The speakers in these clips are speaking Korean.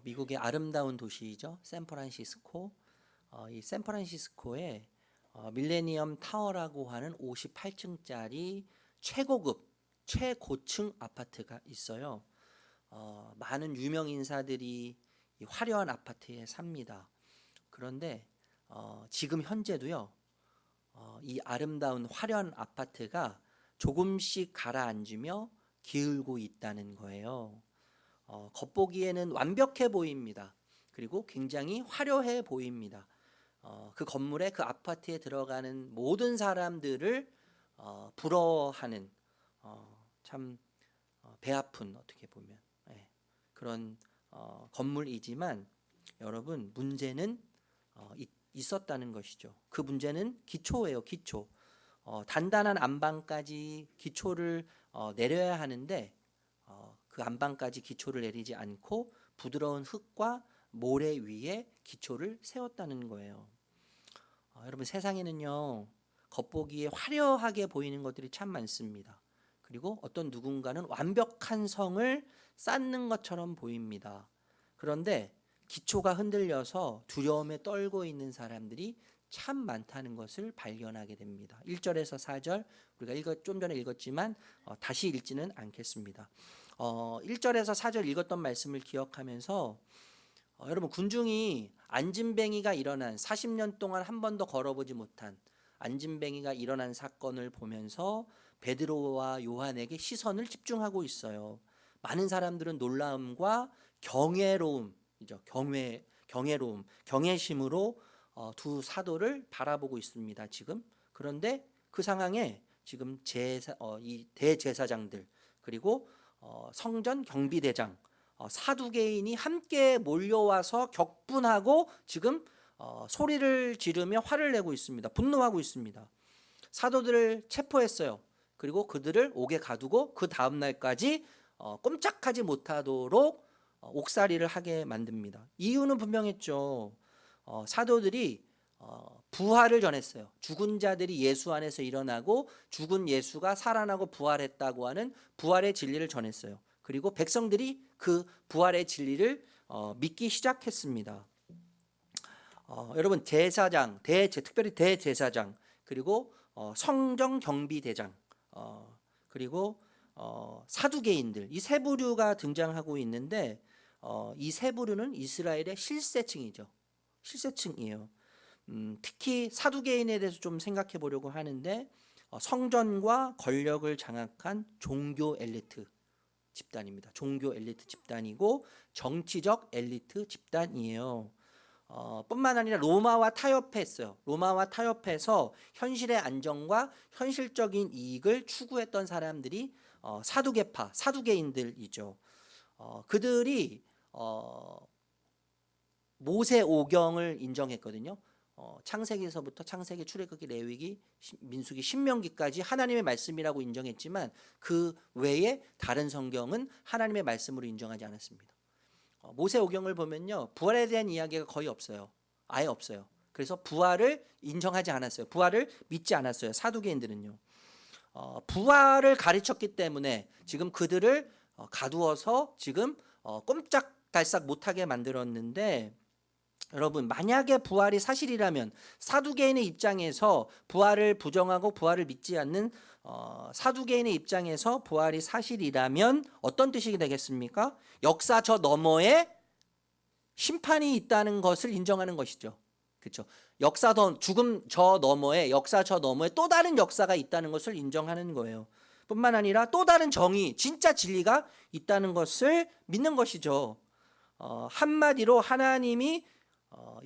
미국의 아름다운 도시이죠. 샌프란시스코. 이 샌프란시스코에 밀레니엄 타워라고 하는 58층짜리 최고급, 최고층 아파트가 있어요. 많은 유명 인사들이 이 화려한 아파트에 삽니다. 그런데 지금 현재도요. 이 아름다운 화려한 아파트가 조금씩 가라앉으며 기울고 있다는 거예요. 겉보기에는 완벽해 보입니다. 그리고 굉장히 화려해 보입니다. 그 건물에 그 아파트에 들어가는 모든 사람들을 부러워하는 참 배 아픈 어떻게 보면 그런 건물이지만 여러분 문제는 있었다는 것이죠. 그 문제는 기초예요. 기초. 단단한 안방까지 기초를 내려야 하는데 그 안방까지 기초를 내리지 않고 부드러운 흙과 모래 위에 기초를 세웠다는 거예요. 여러분 세상에는요 겉보기에 화려하게 보이는 것들이 참 많습니다. 그리고 어떤 누군가는 완벽한 성을 쌓는 것처럼 보입니다. 그런데 기초가 흔들려서 두려움에 떨고 있는 사람들이 참 많다는 것을 발견하게 됩니다. 1절에서 4절 우리가 좀 전에 읽었지만 다시 읽지는 않겠습니다. 1절에서 4절 읽었던 말씀을 기억하면서 여러분 군중이 안진뱅이가 일어난 40년 동안 한 번도 걸어보지 못한 안진뱅이가 일어난 사건을 보면서 베드로와 요한에게 시선을 집중하고 있어요. 많은 사람들은 놀라움과 경외로움이죠. 경외로움, 경외심으로 두 사도를 바라보고 있습니다. 지금 그런데 그 상황에 지금 이 대제사장들 그리고 성전 경비대장 사두개인이 함께 몰려와서 격분하고 지금 소리를 지르며 화를 내고 있습니다. 분노하고 있습니다. 사도들을 체포했어요. 그리고 그들을 옥에 가두고 그 다음 날까지 꼼짝하지 못하도록 옥살이를 하게 만듭니다. 이유는 분명했죠. 사도들이 부활을 전했어요. 죽은 자들이 예수 안에서 일어나고 죽은 예수가 살아나고 부활했다고 하는 부활의 진리를 전했어요. 그리고 백성들이 그 부활의 진리를 믿기 시작했습니다. 여러분 제사장, 특별히 대제사장 그리고 성정 경비대장 그리고 사두개인들 이 세 부류가 등장하고 있는데 이 세 부류는 이스라엘의 실세층이죠. 실세층이에요. 특히 사두개인에 대해서 좀 생각해 보려고 하는데 성전과 권력을 장악한 종교 엘리트 집단입니다. 종교 엘리트 집단이고 정치적 엘리트 집단이에요. 뿐만 아니라 로마와 타협했어요. 로마와 타협해서 현실의 안정과 현실적인 이익을 추구했던 사람들이 사두개파, 사두개인들이죠. 그들이 모세 오경을 인정했거든요. 창세기에서부터 창세기, 출애굽기, 레위기, 민수기, 신명기까지 하나님의 말씀이라고 인정했지만 그 외에 다른 성경은 하나님의 말씀으로 인정하지 않았습니다. 모세 오경을 보면요 부활에 대한 이야기가 거의 없어요. 아예 없어요. 그래서 부활을 인정하지 않았어요. 부활을 믿지 않았어요. 사두개인들은요. 부활을 가르쳤기 때문에 지금 그들을 가두어서 지금 꼼짝달싹 못하게 만들었는데 여러분 만약에 부활이 사실이라면 사두개인의 입장에서 부활을 부정하고 부활을 믿지 않는 사두개인의 입장에서 부활이 사실이라면 어떤 뜻이 되겠습니까? 역사 저 너머에 심판이 있다는 것을 인정하는 것이죠. 그렇죠? 죽음 저 너머에 역사 저 너머에 또 다른 역사가 있다는 것을 인정하는 거예요. 뿐만 아니라 또 다른 정의, 진짜 진리가 있다는 것을 믿는 것이죠. 한마디로 하나님이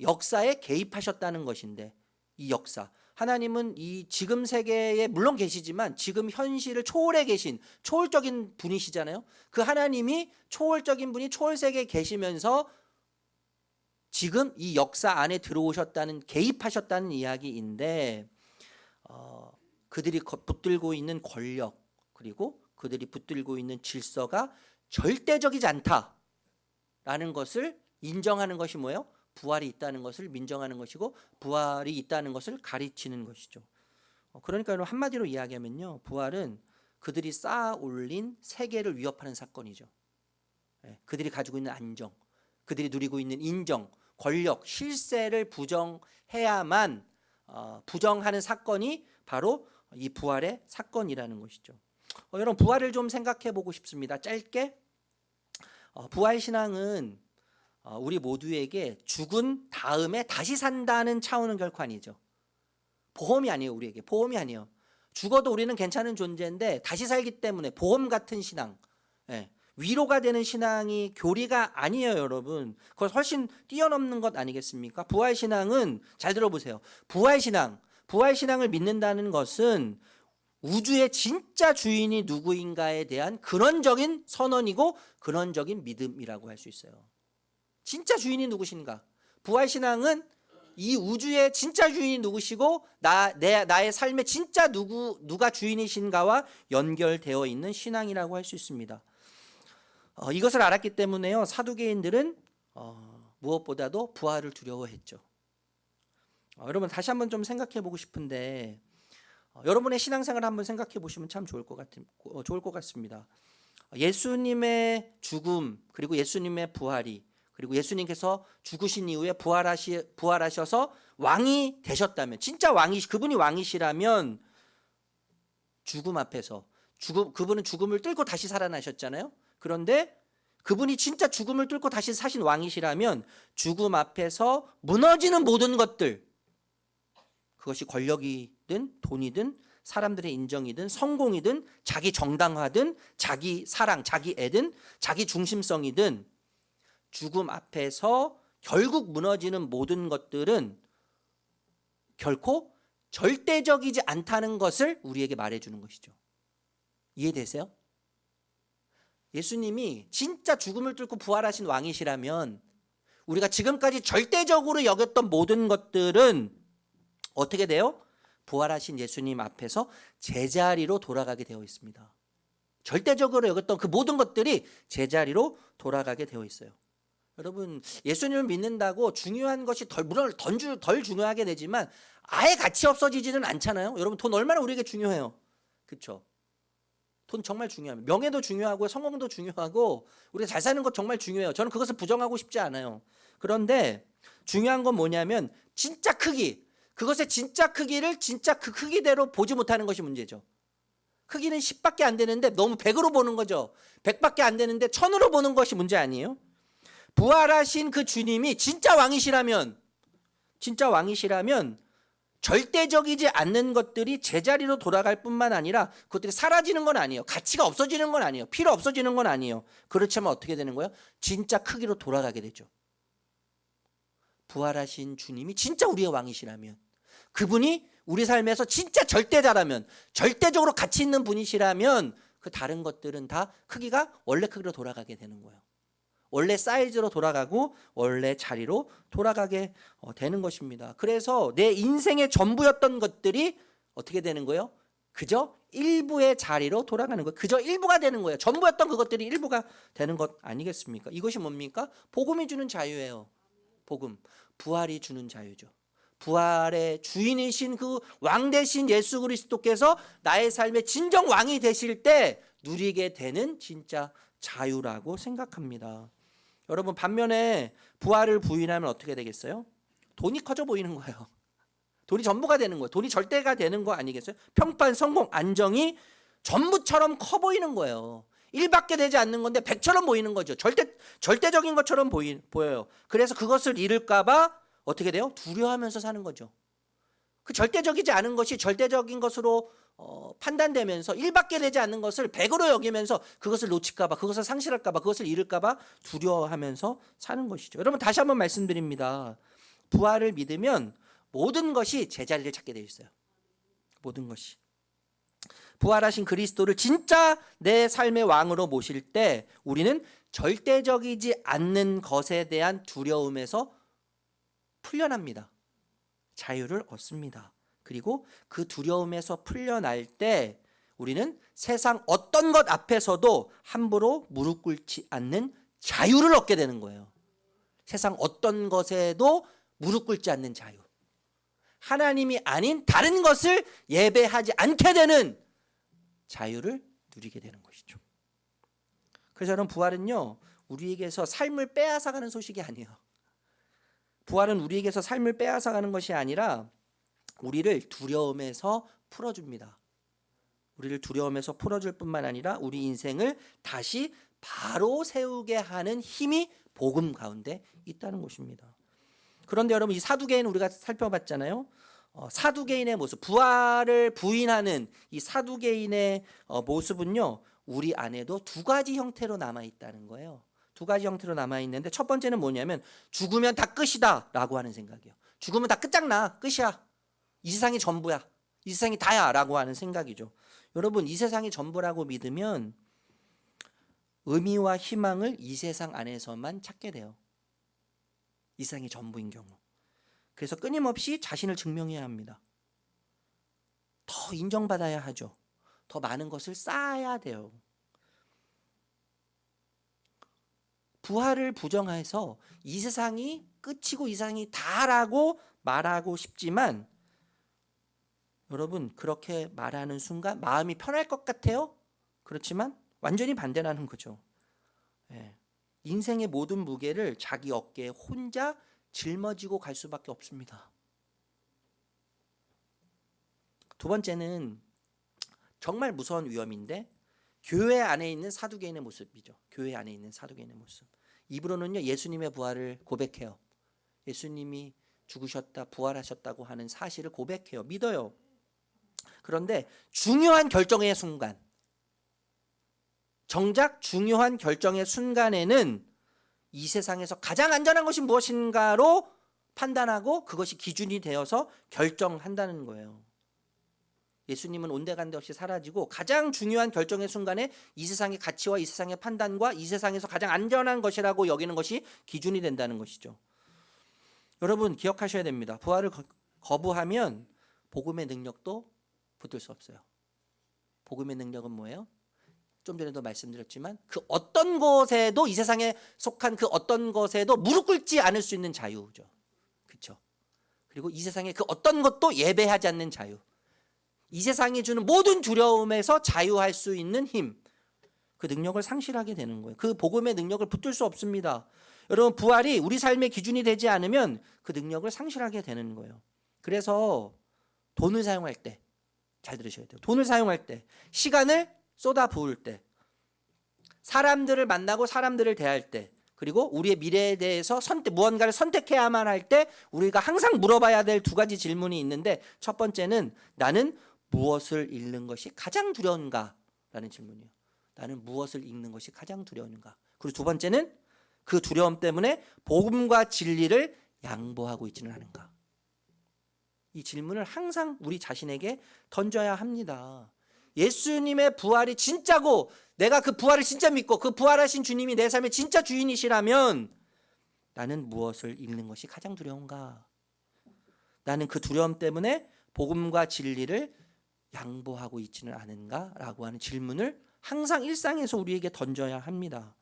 역사에 개입하셨다는 것인데 이 역사 하나님은 이 지금 세계에 물론 계시지만 지금 현실을 초월해 계신 초월적인 분이시잖아요. 그 하나님이 초월적인 분이 초월세계에 계시면서 지금 이 역사 안에 들어오셨다는 개입하셨다는 이야기인데 그들이 붙들고 있는 권력 그리고 그들이 붙들고 있는 질서가 절대적이지 않다라는 것을 인정하는 것이 뭐예요? 부활이 있다는 것을 인정하는 것이고 부활이 있다는 것을 가르치는 것이죠. 그러니까 한마디로 이야기하면요 부활은 그들이 쌓아 올린 세계를 위협하는 사건이죠. 그들이 가지고 있는 안정 그들이 누리고 있는 인정, 권력, 실세를 부정해야만 부정하는 사건이 바로 이 부활의 사건이라는 것이죠. 여러분 부활을 좀 생각해 보고 싶습니다. 짧게 부활 신앙은 우리 모두에게 죽은 다음에 다시 산다는 차원은 결코 아니죠. 보험이 아니에요. 우리에게 보험이 아니에요. 죽어도 우리는 괜찮은 존재인데 다시 살기 때문에 보험 같은 신앙, 위로가 되는 신앙이 교리가 아니에요. 여러분 그걸 훨씬 뛰어넘는 것 아니겠습니까? 부활 신앙은 잘 들어보세요. 부활 신앙을 믿는다는 것은 우주의 진짜 주인이 누구인가에 대한 근원적인 선언이고 근원적인 믿음이라고 할 수 있어요. 진짜 주인이 누구신가? 부활 신앙은 이 우주의 진짜 주인이 누구시고 나의 삶의 진짜 누가 주인이신가와 연결되어 있는 신앙이라고 할 수 있습니다. 이것을 알았기 때문에요. 사두개인들은 무엇보다도 부활을 두려워했죠. 여러분 다시 한번 좀 생각해 보고 싶은데 여러분의 신앙생활 한번 생각해 보시면 참 좋을 것 같습니다. 예수님의 죽음 그리고 예수님의 부활이 그리고 예수님께서 죽으신 이후에 부활하셔서 왕이 되셨다면 진짜 그분이 왕이시라면 죽음 앞에서 그분은 죽음을 뚫고 다시 살아나셨잖아요. 그런데 그분이 진짜 죽음을 뚫고 다시 사신 왕이시라면 죽음 앞에서 무너지는 모든 것들 그것이 권력이든 돈이든 사람들의 인정이든 성공이든 자기 정당화든 자기 사랑, 자기 애든 자기 중심성이든 죽음 앞에서 결국 무너지는 모든 것들은 결코 절대적이지 않다는 것을 우리에게 말해주는 것이죠. 이해되세요? 예수님이 진짜 죽음을 뚫고 부활하신 왕이시라면 우리가 지금까지 절대적으로 여겼던 모든 것들은 어떻게 돼요? 부활하신 예수님 앞에서 제자리로 돌아가게 되어 있습니다. 절대적으로 여겼던 그 모든 것들이 제자리로 돌아가게 되어 있어요. 여러분 예수님을 믿는다고 중요한 것이 물론 덜 중요하게 되지만 아예 가치 없어지지는 않잖아요. 여러분 돈 얼마나 우리에게 중요해요. 그렇죠? 돈 정말 중요합니다. 명예도 중요하고 성공도 중요하고 우리가 잘 사는 것 정말 중요해요. 저는 그것을 부정하고 싶지 않아요. 그런데 중요한 건 뭐냐면 진짜 크기, 그것의 진짜 크기를 진짜 그 크기대로 보지 못하는 것이 문제죠. 크기는 10밖에 안 되는데 너무 100으로 보는 거죠. 100밖에 안 되는데 1000으로 보는 것이 문제 아니에요? 부활하신 그 주님이 진짜 왕이시라면 절대적이지 않는 것들이 제자리로 돌아갈 뿐만 아니라 그것들이 사라지는 건 아니에요. 가치가 없어지는 건 아니에요. 필요 없어지는 건 아니에요. 그렇지만 어떻게 되는 거예요? 진짜 크기로 돌아가게 되죠. 부활하신 주님이 진짜 우리의 왕이시라면 그분이 우리 삶에서 진짜 절대자라면 절대적으로 가치 있는 분이시라면 그 다른 것들은 다 크기가 원래 크기로 돌아가게 되는 거예요. 원래 사이즈로 돌아가고 원래 자리로 돌아가게 되는 것입니다. 그래서 내 인생의 전부였던 것들이 어떻게 되는 거예요? 그저 일부의 자리로 돌아가는 거예요. 그저 일부가 되는 거예요. 전부였던 그것들이 일부가 되는 것 아니겠습니까? 이것이 뭡니까? 복음이 주는 자유예요. 복음, 부활이 주는 자유죠. 부활의 주인이신 그 왕 되신 예수 그리스도께서 나의 삶의 진정 왕이 되실 때 누리게 되는 진짜 자유라고 생각합니다. 여러분 반면에 부활을 부인하면 어떻게 되겠어요? 돈이 커져 보이는 거예요. 돈이 전부가 되는 거예요. 돈이 절대가 되는 거 아니겠어요? 평판, 성공, 안정이 전부처럼 커 보이는 거예요. 1밖에 되지 않는 건데 100처럼 보이는 거죠. 절대적인 것처럼 보여요. 그래서 그것을 잃을까 봐 어떻게 돼요? 두려워하면서 사는 거죠. 그 절대적이지 않은 것이 절대적인 것으로 판단되면서 1밖에 되지 않는 것을 100으로 여기면서 그것을 놓칠까 봐, 그것을 상실할까 봐, 그것을 잃을까 봐 두려워하면서 사는 것이죠. 여러분 다시 한번 말씀드립니다. 부활을 믿으면 모든 것이 제자리를 찾게 되어 있어요. 모든 것이. 부활하신 그리스도를 진짜 내 삶의 왕으로 모실 때 우리는 절대적이지 않는 것에 대한 두려움에서 풀려납니다. 자유를 얻습니다. 그리고 그 두려움에서 풀려날 때 우리는 세상 어떤 것 앞에서도 함부로 무릎 꿇지 않는 자유를 얻게 되는 거예요. 세상 어떤 것에도 무릎 꿇지 않는 자유. 하나님이 아닌 다른 것을 예배하지 않게 되는 자유를 누리게 되는 것이죠. 그래서 저는 부활은요, 우리에게서 삶을 빼앗아가는 소식이 아니에요. 부활은 우리에게서 삶을 빼앗아가는 것이 아니라 우리를 두려움에서 풀어줍니다. 우리를 두려움에서 풀어줄 뿐만 아니라 우리 인생을 다시 바로 세우게 하는 힘이 복음 가운데 있다는 것입니다. 그런데 여러분, 이 사두개인 우리가 살펴봤잖아요. 사두개인의 모습, 부활을 부인하는 이 사두개인의 모습은요, 우리 안에도 두 가지 형태로 남아 있다는 거예요. 두 가지 형태로 남아 있는데, 첫 번째는 뭐냐면 죽으면 다 끝이다 라고 하는 생각이에요. 죽으면 다 끝장나, 끝이야, 이 세상이 전부야, 이 세상이 다야 라고 하는 생각이죠. 여러분, 이 세상이 전부라고 믿으면 의미와 희망을 이 세상 안에서만 찾게 돼요. 이 세상이 전부인 경우. 그래서 끊임없이 자신을 증명해야 합니다. 더 인정받아야 하죠. 더 많은 것을 쌓아야 돼요. 부활을 부정해서 이 세상이 끝이고 이 세상이 다라고 말하고 싶지만, 여러분, 그렇게 말하는 순간 마음이 편할 것 같아요. 그렇지만 완전히 반대라는 거죠. 인생의 모든 무게를 자기 어깨에 혼자 짊어지고 갈 수밖에 없습니다. 두 번째는 정말 무서운 위험인데, 교회 안에 있는 사두개인의 모습이죠. 교회 안에 있는 사두개인의 모습. 입으로는요, 예수님의 부활을 고백해요. 예수님이 죽으셨다, 부활하셨다고 하는 사실을 고백해요. 믿어요. 그런데 중요한 결정의 순간, 정작 중요한 결정의 순간에는 이 세상에서 가장 안전한 것이 무엇인가로 판단하고 그것이 기준이 되어서 결정한다는 거예요. 예수님은 온데간데 없이 사라지고 가장 중요한 결정의 순간에 이 세상의 가치와 이 세상의 판단과 이 세상에서 가장 안전한 것이라고 여기는 것이 기준이 된다는 것이죠. 여러분, 기억하셔야 됩니다. 부활을 거부하면 복음의 능력도 붙들 수 없어요. 복음의 능력은 뭐예요? 좀 전에도 말씀드렸지만 그 어떤 것에도, 이 세상에 속한 그 어떤 것에도 무릎 꿇지 않을 수 있는 자유죠. 그렇죠? 그리고 이 세상의 그 어떤 것도 예배하지 않는 자유. 이 세상이 주는 모든 두려움에서 자유할 수 있는 힘, 그 능력을 상실하게 되는 거예요. 그 복음의 능력을 붙들 수 없습니다. 여러분, 부활이 우리 삶의 기준이 되지 않으면 그 능력을 상실하게 되는 거예요. 그래서 돈을 사용할 때, 잘 들으셔야 돼요. 돈을 사용할 때, 시간을 쏟아 부을 때, 사람들을 만나고 사람들을 대할 때, 그리고 우리의 미래에 대해서 무언가를 선택해야만 할 때 우리가 항상 물어봐야 될 두 가지 질문이 있는데, 첫 번째는 나는 무엇을 잃는 것이 가장 두려운가? 라는 질문이에요. 나는 무엇을 잃는 것이 가장 두려운가? 그리고 두 번째는 그 두려움 때문에 복음과 진리를 양보하고 있지는 않은가? 이 질문을 항상 우리 자신에게 던져야 합니다. 예수님의 부활이 진짜고 내가 그 부활을 진짜 믿고 그 부활하신 주님이 내 삶의 진짜 주인이시라면 나는 무엇을 잃는 것이 가장 두려운가? 나는 그 두려움 때문에 복음과 진리를 양보하고 있지는 않은가? 라고 하는 질문을 항상 일상에서 우리에게 던져야 합니다.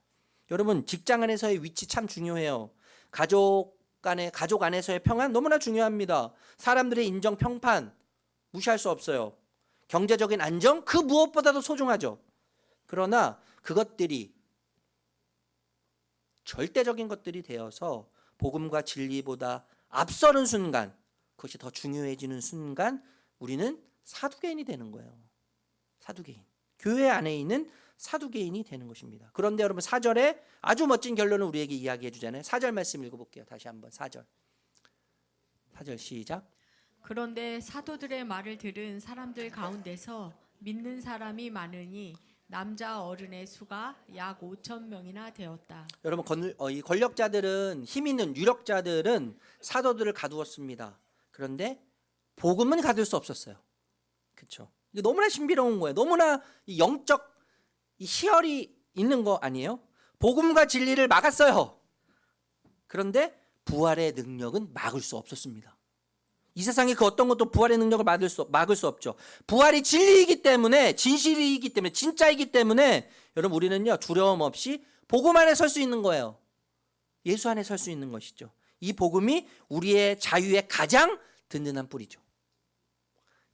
여러분, 직장 안에서의 위치 참 중요해요. 가족 안에서의 평안 너무나 중요합니다. 사람들의 인정, 평판 무시할 수 없어요. 경제적인 안정, 그 무엇보다도 소중하죠. 그러나 그것들이 절대적인 것들이 되어서 복음과 진리보다 앞서는 순간, 그것이 더 중요해지는 순간 우리는 사두개인이 되는 거예요. 사두개인. 교회 안에 있는 사두개인이 되는 것입니다. 그런데 여러분, 4절에 아주 멋진 결론을 우리에게 이야기해 주잖아요. 4절 말씀 읽어볼게요. 다시 한번 4절 시작. 그런데 사도들의 말을 들은 사람들 가운데서 믿는 사람이 많으니 남자 어른의 수가 약 5천 명이나 되었다. 여러분, 이 권력자들은, 힘 있는 유력자들은 사도들을 가두었습니다. 그런데 복음은 가둘 수 없었어요. 그렇죠? 이게 너무나 신비로운 거예요. 너무나 영적 희열이 있는 거 아니에요? 복음과 진리를 막았어요. 그런데 부활의 능력은 막을 수 없었습니다. 이 세상에 그 어떤 것도 부활의 능력을 막을 수 없죠. 부활이 진리이기 때문에, 진실이기 때문에, 진짜이기 때문에 여러분, 우리는요, 두려움 없이 복음 안에 설 수 있는 거예요. 예수 안에 설 수 있는 것이죠. 이 복음이 우리의 자유의 가장 든든한 뿌리죠.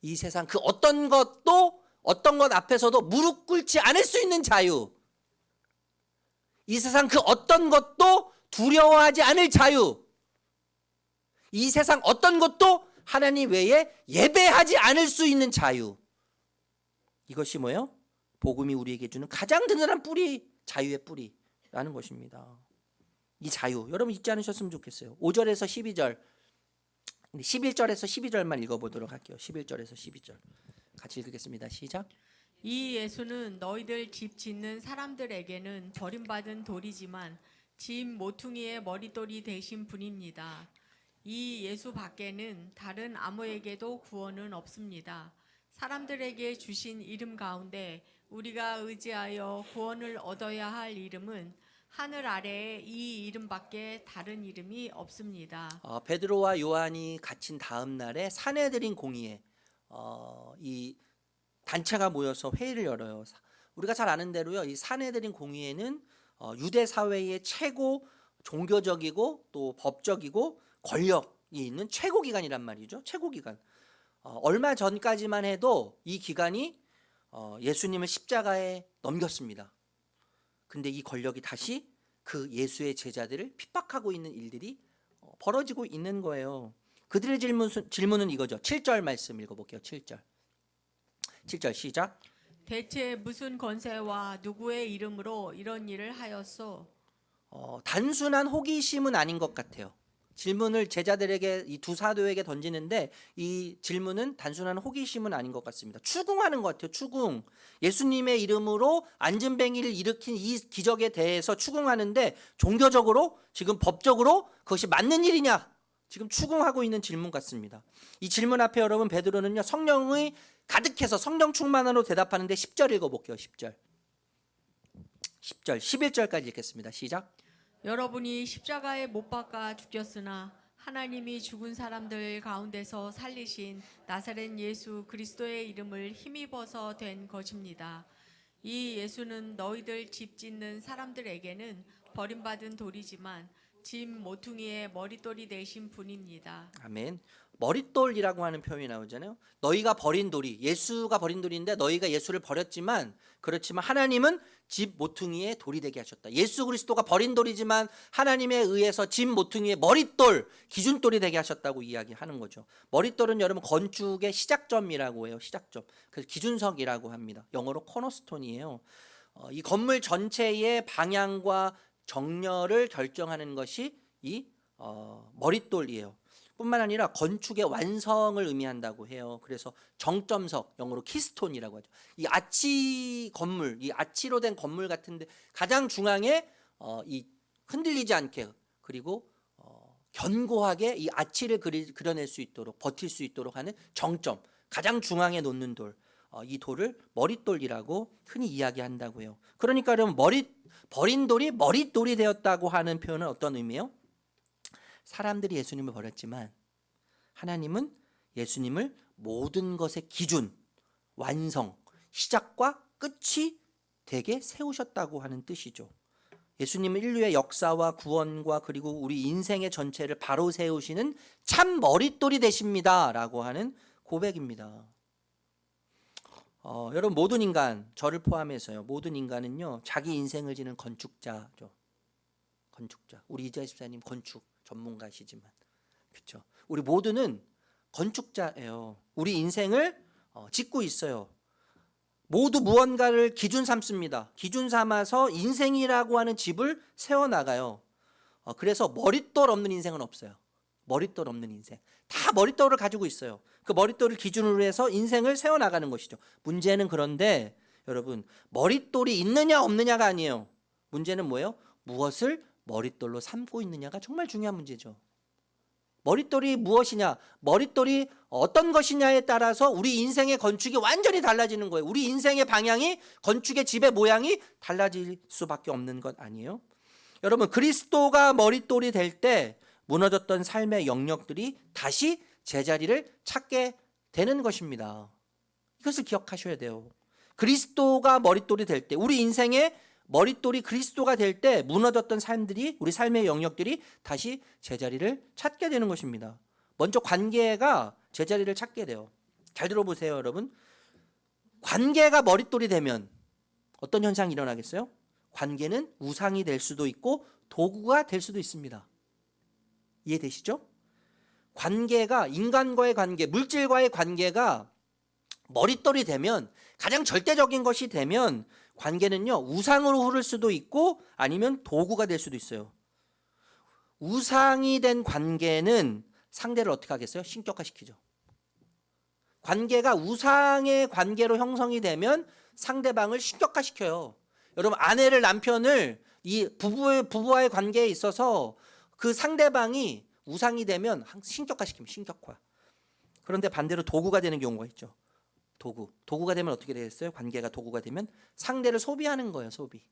이 세상 그 어떤 것도, 어떤 것 앞에서도 무릎 꿇지 않을 수 있는 자유. 이 세상 그 어떤 것도 두려워하지 않을 자유. 이 세상 어떤 것도 하나님 외에 예배하지 않을 수 있는 자유. 이것이 뭐예요? 복음이 우리에게 주는 가장 든든한 뿌리, 자유의 뿌리라는 것입니다. 이 자유, 여러분 잊지 않으셨으면 좋겠어요. 5절에서 12절, 11절에서 12절만 읽어보도록 할게요. 11절에서 12절 같이 읽겠습니다. 시작. 이 예수는 너희들 집 짓는 사람들에게는 버림받은 돌이지만 집 모퉁이의 머릿돌이 되신 분입니다. 이 예수 밖에는 다른 아무에게도 구원은 없습니다. 사람들에게 주신 이름 가운데 우리가 의지하여 구원을 얻어야 할 이름은 하늘 아래에 이 이름밖에 다른 이름이 없습니다. 베드로와 요한이 갇힌 다음 날에 사내들인 공의에 이 단체가 모여서 회의를 열어요. 우리가 잘 아는 대로요, 이 사내들인 공의회는 유대 사회의 최고 종교적이고 또 법적이고 권력이 있는 최고 기관이란 말이죠. 최고 기관. 얼마 전까지만 해도 이 기관이 예수님을 십자가에 넘겼습니다. 근데 이 권력이 다시 그 예수의 제자들을 핍박하고 있는 일들이 벌어지고 있는 거예요. 그들의 질문은 이거죠. 7절 말씀 읽어볼게요. 7절 시작. 대체 무슨 권세와 누구의 이름으로 이런 일을 하였소? 단순한 호기심은 아닌 것 같아요. 질문을 제자들에게, 이 두 사도에게 던지는데 이 질문은 단순한 호기심은 아닌 것 같습니다. 추궁하는 것 같아요. 추궁. 예수님의 이름으로 안진뱅이를 일으킨 이 기적에 대해서 추궁하는데 종교적으로 지금 법적으로 그것이 맞는 일이냐 지금 추궁하고 있는 질문 같습니다. 이 질문 앞에 여러분 베드로는요, 성령이 가득해서 성령 충만으로 대답하는데 10절 읽어볼게요. 10절 11절까지 읽겠습니다. 시작. 여러분이 십자가에 못 박아 죽였으나 하나님이 죽은 사람들 가운데서 살리신 나사렛 예수 그리스도의 이름을 힘입어서 된 것입니다. 이 예수는 너희들 집 짓는 사람들에게는 버림받은 돌이지만 집 모퉁이의 머릿돌이 되신 분입니다. 아멘. 머릿돌이라고 하는 표현이 나오잖아요. 너희가 버린 돌이, 예수가 버린 돌인데 너희가 예수를 버렸지만, 그렇지만 하나님은 집 모퉁이의 돌이 되게 하셨다. 예수 그리스도가 버린 돌이지만 하나님에 의해서 집 모퉁이의 머릿돌, 기준돌이 되게 하셨다고 이야기하는 거죠. 머릿돌은 여러분 건축의 시작점이라고 해요. 시작점. 그래서 기준석이라고 합니다. 영어로 코너스톤이에요. 이 건물 전체의 방향과 정렬을 결정하는 것이 이 머릿돌이에요. 뿐만 아니라 건축의 완성을 의미한다고 해요. 그래서 정점석, 영어로 키스톤이라고 하죠. 이 아치 건물, 이 아치로 된 건물 같은데 가장 중앙에 이 흔들리지 않게, 그리고 견고하게 이 아치를 그려낼 수 있도록, 버틸 수 있도록 하는 정점, 가장 중앙에 놓는 돌, 이 돌을 머릿돌이라고 흔히 이야기한다고 해요. 그러니까 여러분 버린 돌이 머릿돌이 되었다고 하는 표현은 어떤 의미예요? 사람들이 예수님을 버렸지만 하나님은 예수님을 모든 것의 기준, 완성, 시작과 끝이 되게 세우셨다고 하는 뜻이죠. 예수님은 인류의 역사와 구원과 그리고 우리 인생의 전체를 바로 세우시는 참 머릿돌이 되십니다 라고 하는 고백입니다. 여러분 모든 인간, 저를 포함해서요, 모든 인간은요 자기 인생을 지는 건축자죠. 건축자. 우리 이재하 집사님 건축 전문가시지만, 그렇죠. 우리 모두는 건축자예요. 우리 인생을 짓고 있어요. 모두 무언가를 기준 삼습니다. 기준 삼아서 인생이라고 하는 집을 세워나가요. 그래서 머릿돌 없는 인생은 없어요. 머릿돌 없는 인생. 다 머릿돌을 가지고 있어요. 그 머릿돌을 기준으로 해서 인생을 세워나가는 것이죠. 문제는 그런데 여러분, 머릿돌이 있느냐 없느냐가 아니에요. 문제는 뭐예요? 무엇을 머릿돌로 삼고 있느냐가 정말 중요한 문제죠. 머릿돌이 무엇이냐, 머릿돌이 어떤 것이냐에 따라서 우리 인생의 건축이 완전히 달라지는 거예요. 우리 인생의 방향이, 건축의 집의 모양이 달라질 수밖에 없는 것 아니에요? 여러분, 그리스도가 머릿돌이 될 때 무너졌던 삶의 영역들이 다시 제자리를 찾게 되는 것입니다. 이것을 기억하셔야 돼요. 그리스도가 머릿돌이 될 때, 우리 인생의 머릿돌이 그리스도가 될 때 무너졌던 삶들이, 우리 삶의 영역들이 다시 제자리를 찾게 되는 것입니다. 먼저 관계가 제자리를 찾게 돼요. 잘 들어보세요, 여러분. 관계가 머릿돌이 되면 어떤 현상이 일어나겠어요? 관계는 우상이 될 수도 있고 도구가 될 수도 있습니다. 이해되시죠? 관계가, 인간과의 관계, 물질과의 관계가 머릿돌이 되면, 가장 절대적인 것이 되면 관계는요 우상으로 흐를 수도 있고 아니면 도구가 될 수도 있어요. 우상이 된 관계는 상대를 어떻게 하겠어요? 신격화시키죠. 관계가 우상의 관계로 형성이 되면 상대방을 신격화시켜요. 여러분, 아내를, 남편을, 이 부부와의 관계에 있어서 그 상대방이 우상이 되면 신격화시킵니다. 신격화. 그런데 반대로 도구가 되는 경우가 있죠. 도구가 되면 어떻게 되겠어요? 관계가 도구가 되면 상대를 소비하는 거예요. 소비.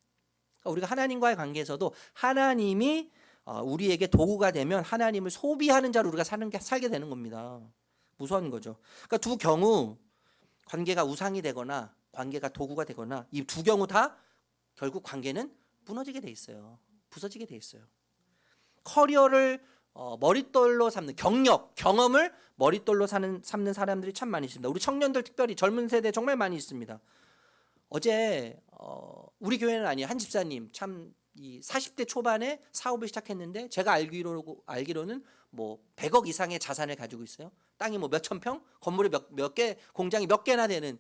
그러니까 우리가 하나님과의 관계에서도 하나님이 우리에게 도구가 되면 하나님을 소비하는 자로 우리가 살게 되는 겁니다. 무서운 거죠. 그러니까 두 경우, 관계가 우상이 되거나 관계가 도구가 되거나, 이 두 경우 다 결국 관계는 무너지게 돼 있어요. 부서지게 돼 있어요. 커리어를 머릿돌로 삼는, 경험을 머릿돌로 삼는 사람들이 참 많이 있습니다. 우리 청년들, 특별히 젊은 세대 정말 많이 있습니다. 어제 우리 교회는 아니에요. 한 집사님 참 이 40대 초반에 사업을 시작했는데, 제가 알기로는 뭐 100억 이상의 자산을 가지고 있어요. 땅이 뭐 몇천 평, 건물이 몇 개, 공장이 몇 개나 되는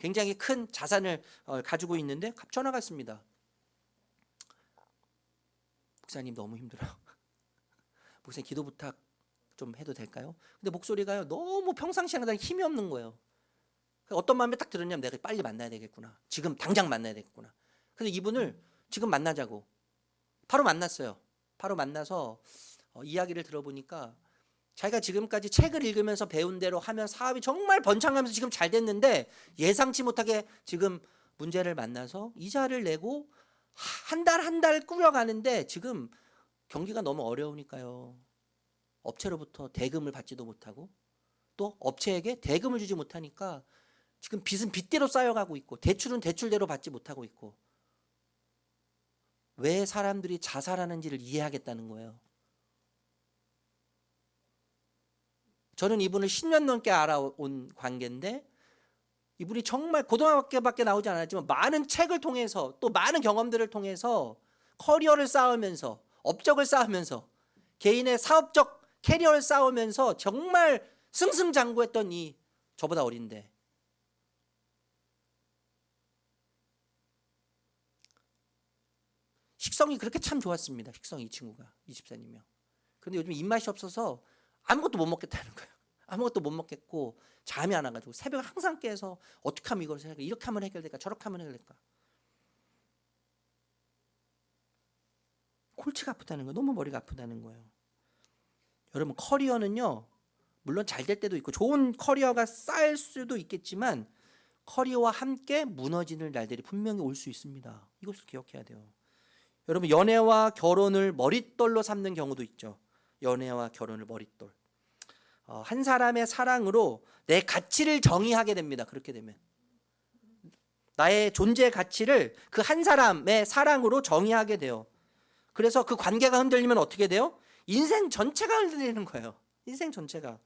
굉장히 큰 자산을 가지고 있는데 전화가 왔습니다. 목사님 너무 힘들어요. 목사님 기도 부탁 좀 해도 될까요? 근데 목소리가요 너무 평상시에 하는 힘이 없는 거예요. 어떤 마음에 딱 들었냐면, 내가 빨리 만나야 되겠구나. 지금 당장 만나야 되겠구나. 그래서 이분을 지금 만나자고 바로 만났어요. 바로 만나서 이야기를 들어보니까 자기가 지금까지 책을 읽으면서 배운 대로 하면 사업이 정말 번창하면서 지금 잘 됐는데, 예상치 못하게 지금 문제를 만나서 이자를 내고 한 달 꾸려가는데 지금 경기가 너무 어려우니까요, 업체로부터 대금을 받지도 못하고 또 업체에게 대금을 주지 못하니까 지금 빚은 빚대로 쌓여가고 있고 대출은 대출대로 받지 못하고 있고, 왜 사람들이 자살하는지를 이해하겠다는 거예요. 저는 이분을 10년 넘게 알아온 관계인데, 이분이 정말 고등학교밖에 나오지 않았지만 많은 책을 통해서 또 많은 경험들을 통해서 커리어를 쌓으면서, 업적을 쌓으면서, 개인의 사업적 캐리어를 쌓으면서 정말 승승장구했던 이, 저보다 어린데, 식성이 그렇게 참 좋았습니다. 식성이, 이 친구가, 이 집사님이요. 그런데 요즘 입맛이 없어서 아무것도 못 먹겠다는 거예요. 아무것도 못 먹겠고 잠이 안 와가지고 새벽에 항상 깨서 어떻게 하면 이걸 해결될까, 이렇게 하면 해결될까, 저렇게 하면 해결될까. 골치가 아프다는 거예요. 너무 머리가 아프다는 거예요. 여러분, 커리어는요 물론 잘 될 때도 있고 좋은 커리어가 쌓일 수도 있겠지만, 커리어와 함께 무너지는 날들이 분명히 올 수 있습니다. 이것을 기억해야 돼요. 여러분, 연애와 결혼을 머릿돌로 삼는 경우도 있죠. 연애와 결혼을 머릿돌. 한 사람의 사랑으로 내 가치를 정의하게 됩니다. 그렇게 되면 나의 존재 가치를 그 한 사람의 사랑으로 정의하게 돼요. 그래서 그 관계가 흔들리면 어떻게 돼요? 인생 전체가 흔들리는 거예요. 인생 전체가.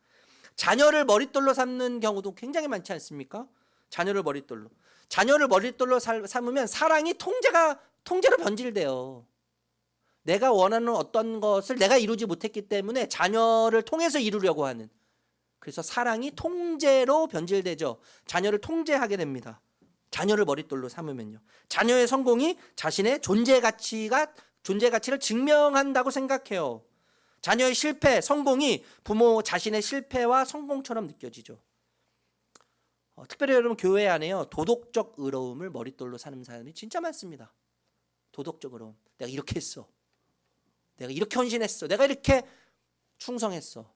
자녀를 머릿돌로 삼는 경우도 굉장히 많지 않습니까? 자녀를 머릿돌로 삼으면 사랑이 통제로 변질돼요. 내가 원하는 어떤 것을 내가 이루지 못했기 때문에 자녀를 통해서 이루려고 하는, 그래서 사랑이 통제로 변질되죠. 자녀를 통제하게 됩니다. 자녀를 머릿돌로 삼으면요, 자녀의 성공이 자신의 존재 가치를 증명한다고 생각해요. 자녀의 실패, 성공이 부모 자신의 실패와 성공처럼 느껴지죠. 특별히 여러분, 교회 안에요 도덕적 의로움을 머릿돌로 사는 사람이 진짜 많습니다. 도덕적 의로움. 내가 이렇게 했어, 내가 이렇게 헌신했어, 내가 이렇게 충성했어,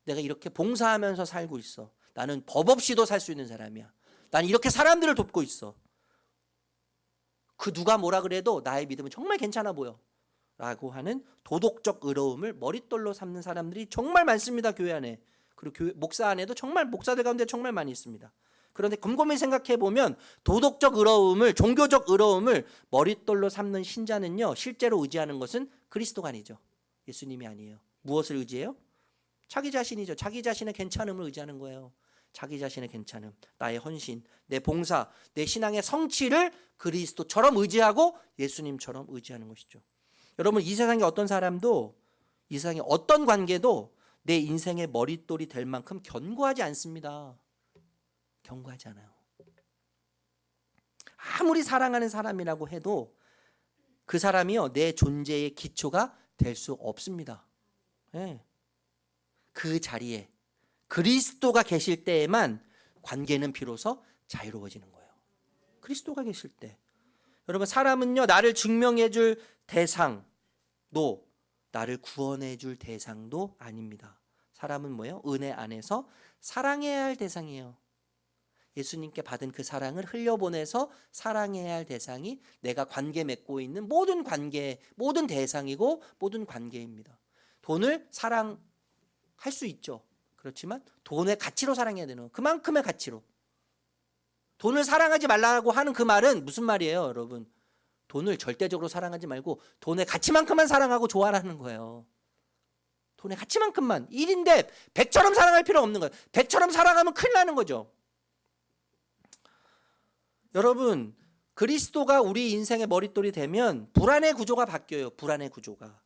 내가 이렇게 봉사하면서 살고 있어, 나는 법 없이도 살 수 있는 사람이야, 나는 이렇게 사람들을 돕고 있어, 그 누가 뭐라 그래도 나의 믿음은 정말 괜찮아 보여 라고 하는 도덕적 의로움을 머릿돌로 삼는 사람들이 정말 많습니다. 교회 안에. 그리고 목사 안에도 정말, 목사들 가운데 정말 많이 있습니다. 그런데 곰곰이 생각해 보면 도덕적 의로움을, 종교적 의로움을 머릿돌로 삼는 신자는요, 실제로 의지하는 것은 그리스도가 아니죠. 예수님이 아니에요. 무엇을 의지해요? 자기 자신이죠. 자기 자신의 괜찮음을 의지하는 거예요. 자기 자신의 괜찮음, 나의 헌신, 내 봉사, 내 신앙의 성취를 그리스도처럼 의지하고 예수님처럼 의지하는 것이죠. 여러분, 이 세상에 어떤 사람도, 이 세상에 어떤 관계도 내 인생의 머릿돌이 될 만큼 견고하지 않습니다. 견고하지 않아요. 아무리 사랑하는 사람이라고 해도 그 사람이요, 내 존재의 기초가 될 수 없습니다. 네. 그 자리에 그리스도가 계실 때에만 관계는 비로소 자유로워지는 거예요. 그리스도가 계실 때. 여러분, 사람은요, 나를 증명해 줄 대상도, 나를 구원해 줄 대상도 아닙니다. 사람은 뭐예요? 은혜 안에서 사랑해야 할 대상이에요. 예수님께 받은 그 사랑을 흘려보내서 사랑해야 할 대상이 내가 관계 맺고 있는 모든 관계, 모든 대상이고 모든 관계입니다. 돈을 사랑할 수 있죠. 그렇지만 돈의 가치로 사랑해야 되는 거예요. 그만큼의 가치로. 돈을 사랑하지 말라고 하는 그 말은 무슨 말이에요, 여러분? 돈을 절대적으로 사랑하지 말고 돈의 가치만큼만 사랑하고 좋아하라는 거예요. 돈의 가치만큼만. 1인데 100처럼 사랑할 필요 없는 거예요. 100처럼 사랑하면 큰일 나는 거죠. 여러분, 그리스도가 우리 인생의 머릿돌이 되면 불안의 구조가 바뀌어요. 불안의 구조가.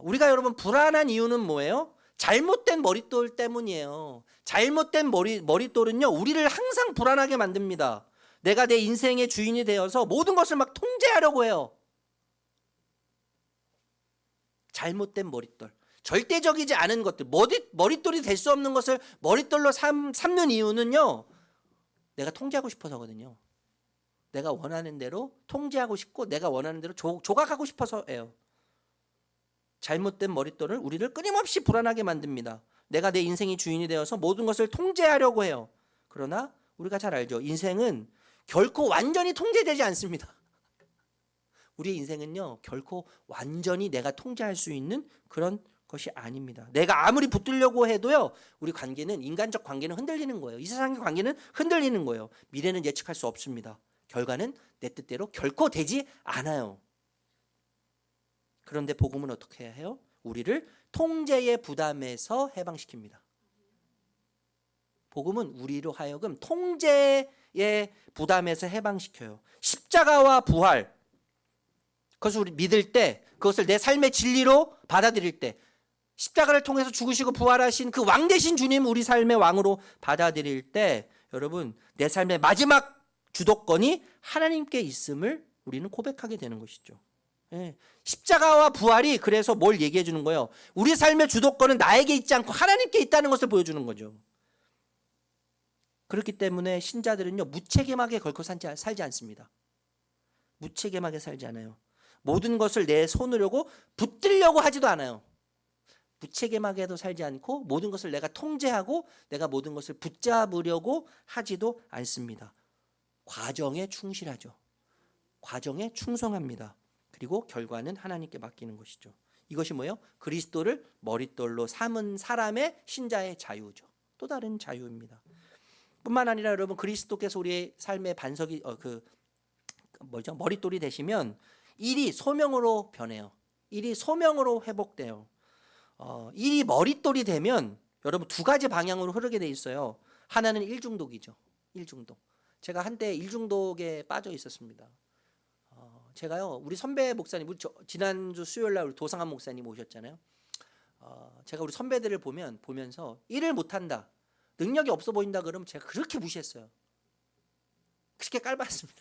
우리가 여러분 불안한 이유는 뭐예요? 잘못된 머릿돌 때문이에요. 잘못된 머릿돌은요, 우리를 항상 불안하게 만듭니다. 내가 내 인생의 주인이 되어서 모든 것을 막 통제하려고 해요. 잘못된 머릿돌. 절대적이지 않은 것들, 머릿돌이 될 수 없는 것을 머릿돌로 삼는 이유는요, 내가 통제하고 싶어서거든요. 내가 원하는 대로 통제하고 싶고 내가 원하는 대로 조각하고 싶어서예요. 잘못된 머릿돌은 우리를 끊임없이 불안하게 만듭니다. 내가 내 인생의 주인이 되어서 모든 것을 통제하려고 해요. 그러나 우리가 잘 알죠. 인생은 결코 완전히 통제되지 않습니다. 우리의 인생은요, 결코 완전히 내가 통제할 수 있는 그런 것이 아닙니다. 내가 아무리 붙들려고 해도요, 우리 관계는, 인간적 관계는 흔들리는 거예요. 이 세상의 관계는 흔들리는 거예요. 미래는 예측할 수 없습니다. 결과는 내 뜻대로 결코 되지 않아요. 그런데 복음은 어떻게 해야 해요? 우리를 통제의 부담에서 해방시킵니다. 복음은 우리로 하여금 통제의 부담에서 해방시켜요. 십자가와 부활, 그것을 우리 믿을 때, 그것을 내 삶의 진리로 받아들일 때, 십자가를 통해서 죽으시고 부활하신 그 왕 되신 주님 우리 삶의 왕으로 받아들일 때, 여러분, 내 삶의 마지막 주도권이 하나님께 있음을 우리는 고백하게 되는 것이죠. 예. 십자가와 부활이 그래서 뭘 얘기해 주는 거예요? 우리 삶의 주도권은 나에게 있지 않고 하나님께 있다는 것을 보여주는 거죠. 그렇기 때문에 신자들은요, 무책임하게 걸고 살지 않습니다. 무책임하게 살지 않아요. 모든 것을 내 손으로 붙들려고 하지도 않아요. 무책임하게도 살지 않고 모든 것을 내가 통제하고 내가 모든 것을 붙잡으려고 하지도 않습니다. 과정에 충실하죠. 과정에 충성합니다. 그리고 결과는 하나님께 맡기는 것이죠. 이것이 뭐예요? 그리스도를 머릿돌로 삼은 사람의 신자의 자유죠. 또 다른 자유입니다. 뿐만 아니라 여러분, 그리스도께서 우리의 삶의 반석이 머릿돌이 되시면 일이 소명으로 변해요. 일이 소명으로 회복돼요. 일이 머릿돌이 되면 여러분 두 가지 방향으로 흐르게 돼 있어요. 하나는 일중독이죠. 일중독. 제가 한때 일중독에 빠져 있었습니다. 제가요, 우리 선배 목사님, 지난주 수요일 날 우리 도상한 목사님 오셨잖아요. 제가 우리 선배들을 보면서 일을 못한다, 능력이 없어 보인다 그러면 제가 그렇게 무시했어요. 그렇게 깔봤습니다.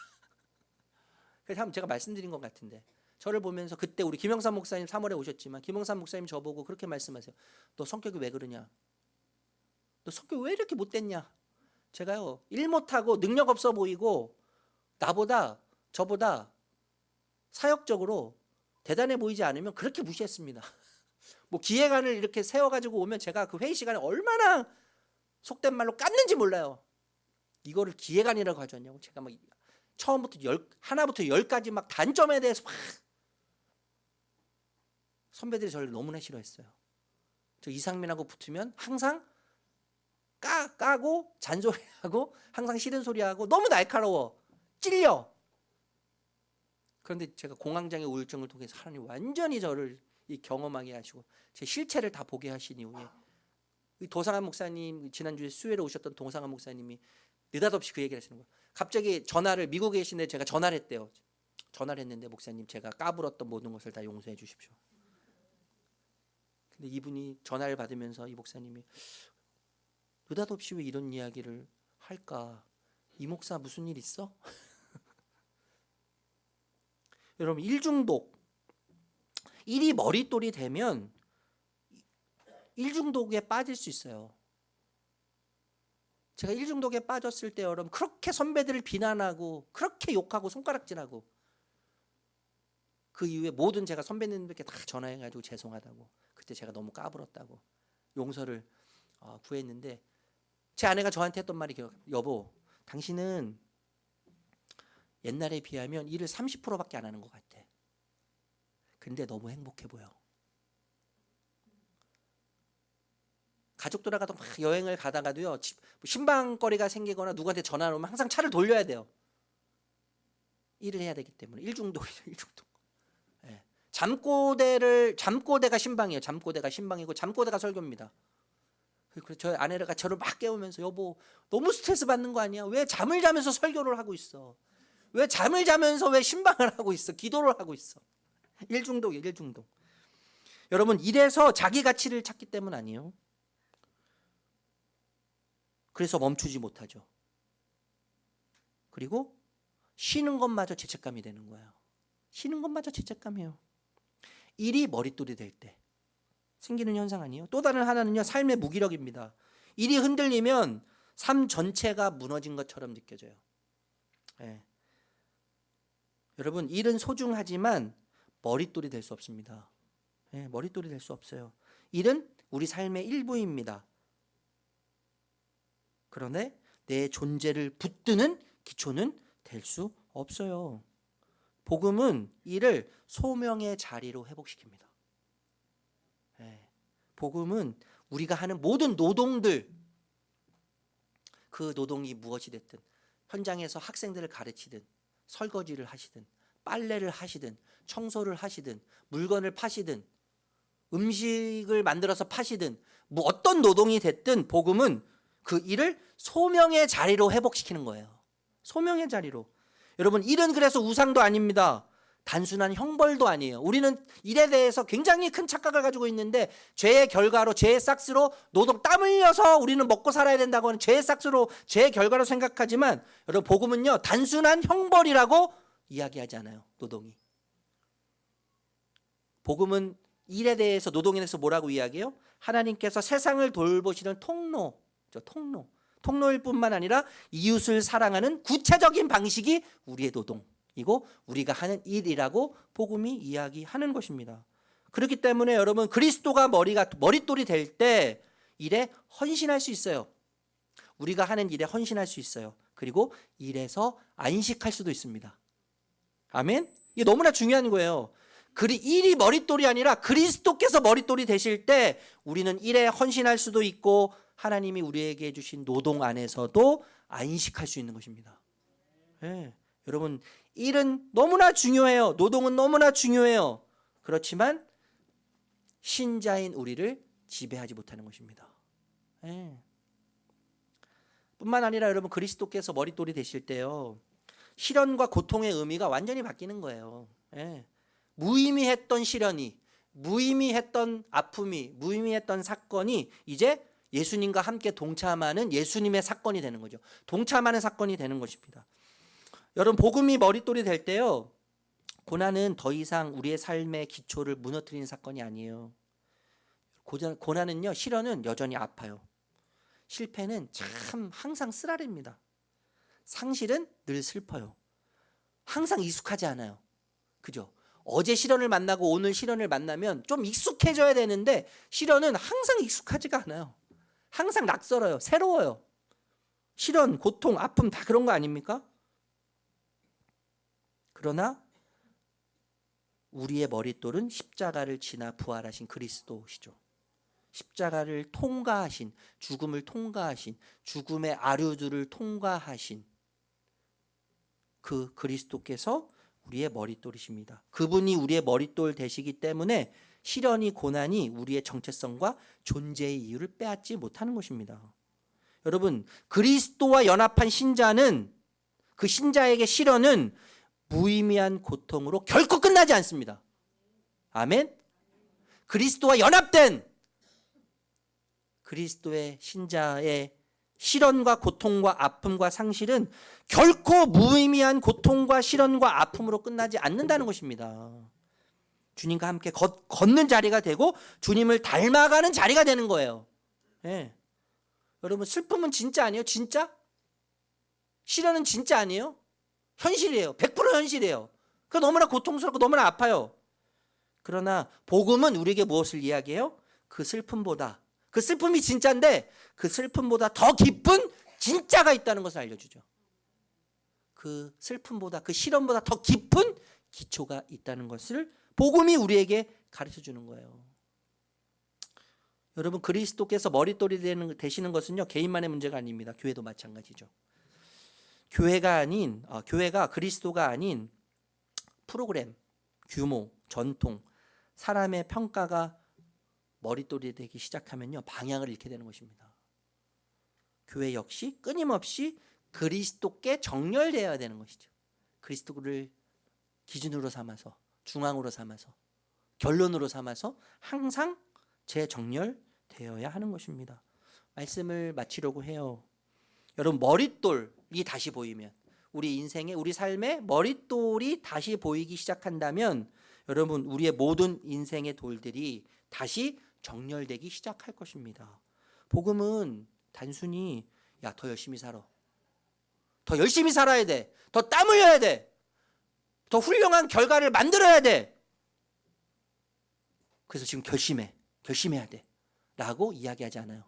그래서 한번 제가 말씀드린 것 같은데, 저를 보면서 그때 우리 김영삼 목사님 3월에 오셨지만 김영삼 목사님 저보고 그렇게 말씀하세요. 너 성격이 왜 그러냐? 너 성격이 왜 이렇게 못됐냐? 제가요, 일 못하고 능력 없어 보이고 저보다 사역적으로 대단해 보이지 않으면 그렇게 무시했습니다. 뭐 기획안을 이렇게 세워가지고 오면 제가 그 회의 시간에 얼마나 속된 말로 깠는지 몰라요. 이거를 기획안이라고 가져왔냐고. 제가 막 처음부터 하나부터 10까지 막 단점에 대해서 막, 선배들이 저를 너무나 싫어했어요. 저 이상민하고 붙으면 항상 까고 잔소리하고 항상 싫은 소리하고 너무 날카로워, 찔려. 그런데 제가 공황장애 우울증을 통해서 하나님 완전히 저를 경험하게 하시고 제 실체를 다 보게 하신 이후에 도상한 목사님, 지난주에 수요일에 오셨던 도상한 목사님이 느닷없이 그 얘기를 하시는 거예요. 갑자기 전화를, 미국에 계신데 제가 전화를 했대요. 전화를 했는데, 목사님 제가 까불었던 모든 것을 다 용서해 주십시오. 근데 이분이 전화를 받으면서 이 목사님이 느닷없이 왜 이런 이야기를 할까? 이 목사 무슨 일 있어? 여러분, 일중독, 일이 머릿돌이 되면 일중독에 빠질 수 있어요. 제가 일중독에 빠졌을 때 여러분 그렇게 선배들을 비난하고 그렇게 욕하고 손가락질하고, 그 이후에 모든 제가 선배님들께 다 전화해가지고 죄송하다고, 그때 제가 너무 까불었다고 용서를 구했는데, 제 아내가 저한테 했던 말이, 여보, 당신은 옛날에 비하면 일을 30%밖에 안 하는 것 같아. 근데 너무 행복해 보여. 가족들하고도 막 여행을 가다가도요, 신방거리가 생기거나 누구한테 전화가 오면 항상 차를 돌려야 돼요. 일을 해야 되기 때문에. 일중독이죠, 일중독. 예. 잠꼬대가 신방이에요. 잠꼬대가 신방이고 잠꼬대가 설교입니다. 그래서 저희 아내가 저를 막 깨우면서, 여보, 너무 스트레스 받는 거 아니야? 왜 잠을 자면서 설교를 하고 있어? 왜 잠을 자면서 왜 신방을 하고 있어? 기도를 하고 있어? 일중독이에요, 일중독. 여러분, 일에서 자기 가치를 찾기 때문 아니에요. 그래서 멈추지 못하죠. 그리고 쉬는 것마저 죄책감이 되는 거예요. 쉬는 것마저 죄책감이에요. 일이 머릿돌이 될 때 생기는 현상 아니에요? 또 다른 하나는요, 삶의 무기력입니다. 일이 흔들리면 삶 전체가 무너진 것처럼 느껴져요. 예. 여러분, 일은 소중하지만 머릿돌이 될 수 없습니다. 예, 머릿돌이 될 수 없어요. 일은 우리 삶의 일부입니다. 그런데 내 존재를 붙드는 기초는 될 수 없어요. 복음은 일을 소명의 자리로 회복시킵니다. 예. 복음은 우리가 하는 모든 노동들, 그 노동이 무엇이 됐든, 현장에서 학생들을 가르치든, 설거지를 하시든, 빨래를 하시든, 청소를 하시든, 물건을 파시든, 음식을 만들어서 파시든, 뭐 어떤 노동이 됐든 복음은 그 일을 소명의 자리로 회복시키는 거예요. 소명의 자리로. 여러분, 일은 그래서 우상도 아닙니다. 단순한 형벌도 아니에요. 우리는 일에 대해서 굉장히 큰 착각을 가지고 있는데, 죄의 결과로, 죄의 싹스로 노동 땀 흘려서 우리는 먹고 살아야 된다고 하는 죄의 싹스로, 죄의 결과로 생각하지만, 여러분, 복음은요, 단순한 형벌이라고 이야기하지 않아요. 노동이. 복음은 일에 대해서, 노동에 대해서 뭐라고 이야기해요? 하나님께서 세상을 돌보시는 통로일 뿐만 아니라 이웃을 사랑하는 구체적인 방식이 우리의 노동이고 우리가 하는 일이라고 복음이 이야기하는 것입니다. 그렇기 때문에 여러분, 그리스도가 머릿돌이 될 때 일에 헌신할 수 있어요. 우리가 하는 일에 헌신할 수 있어요. 그리고 일에서 안식할 수도 있습니다. 아멘? 이게 너무나 중요한 거예요. 일이 머릿돌이 아니라 그리스도께서 머릿돌이 되실 때 우리는 일에 헌신할 수도 있고 하나님이 우리에게 주신 노동 안에서도 안식할 수 있는 것입니다. 네. 여러분, 일은 너무나 중요해요. 노동은 너무나 중요해요. 그렇지만 신자인 우리를 지배하지 못하는 것입니다. 네. 뿐만 아니라 여러분, 그리스도께서 머릿돌이 되실 때요, 시련과 고통의 의미가 완전히 바뀌는 거예요. 네. 무의미했던 시련이, 무의미했던 아픔이, 무의미했던 사건이 이제 예수님과 함께 동참하는 예수님의 사건이 되는 거죠. 동참하는 사건이 되는 것입니다. 여러분, 복음이 머릿돌이 될 때요, 고난은 더 이상 우리의 삶의 기초를 무너뜨리는 사건이 아니에요. 고난은요, 시련은 여전히 아파요. 실패는 참 항상 쓰라립니다. 상실은 늘 슬퍼요. 항상 익숙하지 않아요. 그죠? 어제 시련을 만나고 오늘 시련을 만나면 좀 익숙해져야 되는데, 시련은 항상 익숙하지가 않아요. 항상 낯설어요. 새로워요. 시련, 고통, 아픔 다 그런 거 아닙니까? 그러나 우리의 머릿돌은 십자가를 지나 부활하신 그리스도시죠. 십자가를 통과하신, 죽음을 통과하신, 죽음의 아류들을 통과하신 그 그리스도께서 우리의 머릿돌이십니다. 그분이 우리의 머릿돌 되시기 때문에 시련이 고난이 우리의 정체성과 존재의 이유를 빼앗지 못하는 것입니다. 여러분, 그리스도와 연합한 신자는 그 신자에게 시련은 무의미한 고통으로 결코 끝나지 않습니다. 아멘. 그리스도와 연합된 그리스도의 신자의 시련과 고통과 아픔과 상실은 결코 무의미한 고통과 시련과 아픔으로 끝나지 않는다는 것입니다. 주님과 함께 걷는 자리가 되고 주님을 닮아가는 자리가 되는 거예요. 예. 여러분, 슬픔은 진짜 아니에요? 진짜? 시련은 진짜 아니에요? 현실이에요. 100% 현실이에요. 그 너무나 고통스럽고 너무나 아파요. 그러나 복음은 우리에게 무엇을 이야기해요? 그 슬픔보다, 그 슬픔이 진짜인데 그 슬픔보다 더 깊은 진짜가 있다는 것을 알려주죠. 그 슬픔보다, 그 시련보다 더 깊은 기초가 있다는 것을 복음이 우리에게 가르쳐 주는 거예요. 여러분, 그리스도께서 머릿돌이 되시는 것은요, 개인만의 문제가 아닙니다. 교회도 마찬가지죠. 교회가 그리스도가 아닌 프로그램, 규모, 전통, 사람의 평가가 머릿돌이 되기 시작하면요, 방향을 잃게 되는 것입니다. 교회 역시 끊임없이 그리스도께 정렬되어야 되는 것이죠. 그리스도를 기준으로 삼아서, 중앙으로 삼아서, 결론으로 삼아서 항상 재정렬되어야 하는 것입니다. 말씀을 마치려고 해요. 여러분, 머릿돌이 다시 보이면, 우리 인생에, 우리 삶에 머릿돌이 다시 보이기 시작한다면 여러분, 우리의 모든 인생의 돌들이 다시 정렬되기 시작할 것입니다. 복음은 단순히 야, 더 열심히 살아, 더 열심히 살아야 돼, 더 땀 흘려야 돼, 더 훌륭한 결과를 만들어야 돼, 그래서 지금 결심해야 돼 라고 이야기하지 않아요.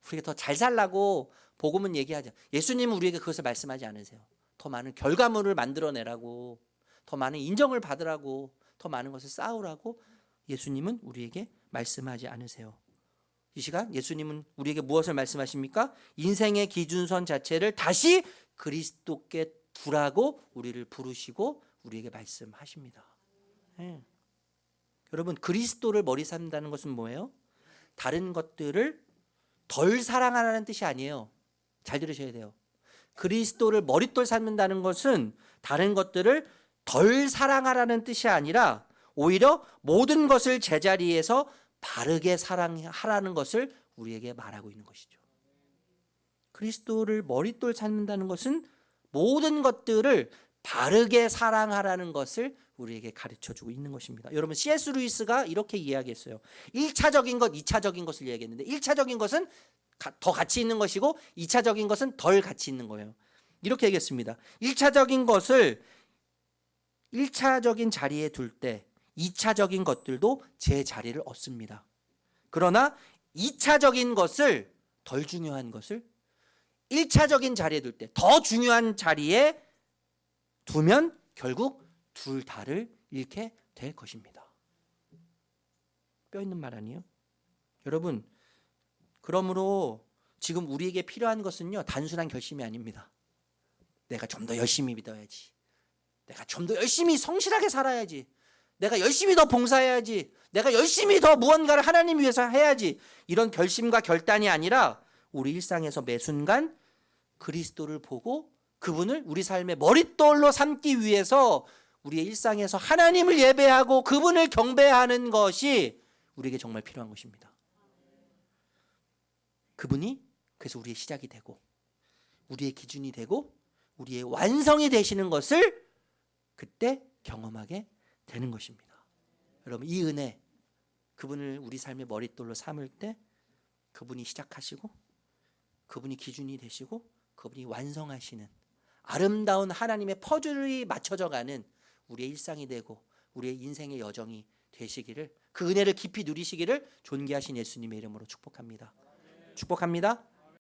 우리가 더 잘 살라고 복음은 얘기하죠. 예수님은 우리에게 그것을 말씀하지 않으세요. 더 많은 결과물을 만들어내라고, 더 많은 인정을 받으라고, 더 많은 것을 쌓으라고 예수님은 우리에게 말씀하지 않으세요. 이 시간 예수님은 우리에게 무엇을 말씀하십니까? 인생의 기준선 자체를 다시 그리스도께 두라고 우리를 부르시고 우리에게 말씀하십니다. 네. 여러분, 그리스도를 머리 삼는다는 것은 뭐예요? 다른 것들을 덜 사랑하라는 뜻이 아니에요. 잘 들으셔야 돼요. 그리스도를 머릿돌 삼는다는 것은 다른 것들을 덜 사랑하라는 뜻이 아니라 오히려 모든 것을 제자리에서 바르게 사랑하라는 것을 우리에게 말하고 있는 것이죠. 그리스도를 머릿돌 삼는다는 것은 모든 것들을 바르게 사랑하라는 것을 우리에게 가르쳐주고 있는 것입니다. 여러분, C.S. 루이스가 이렇게 이야기했어요. 1차적인 것, 2차적인 것을 이야기했는데 1차적인 것은 더 가치 있는 것이고 2차적인 것은 덜 가치 있는 거예요. 이렇게 얘기했습니다. 1차적인 것을 1차적인 자리에 둘 때 2차적인 것들도 제 자리를 얻습니다. 그러나 2차적인 것을, 덜 중요한 것을 1차적인 자리에 둘 때 더 중요한 자리에 두면 결국 둘 다를 잃게 될 것입니다. 뼈 있는 말 아니에요? 여러분, 그러므로 지금 우리에게 필요한 것은요, 단순한 결심이 아닙니다. 내가 좀 더 열심히 믿어야지, 내가 좀 더 열심히 성실하게 살아야지, 내가 열심히 더 봉사해야지, 내가 열심히 더 무언가를 하나님 위해서 해야지, 이런 결심과 결단이 아니라 우리 일상에서 매 순간 그리스도를 보고 그분을 우리 삶의 머릿돌로 삼기 위해서 우리의 일상에서 하나님을 예배하고 그분을 경배하는 것이 우리에게 정말 필요한 것입니다. 그분이 그래서 우리의 시작이 되고 우리의 기준이 되고 우리의 완성이 되시는 것을 그때 경험하게 되는 것입니다. 여러분, 이 은혜, 그분을 우리 삶의 머릿돌로 삼을 때 그분이 시작하시고 그분이 기준이 되시고 그분이 완성하시는 아름다운 하나님의 퍼즐이 맞춰져 가는 우리의 일상이 되고 우리의 인생의 여정이 되시기를, 그 은혜를 깊이 누리시기를 존귀하신 예수님의 이름으로 축복합니다. 축복합니다.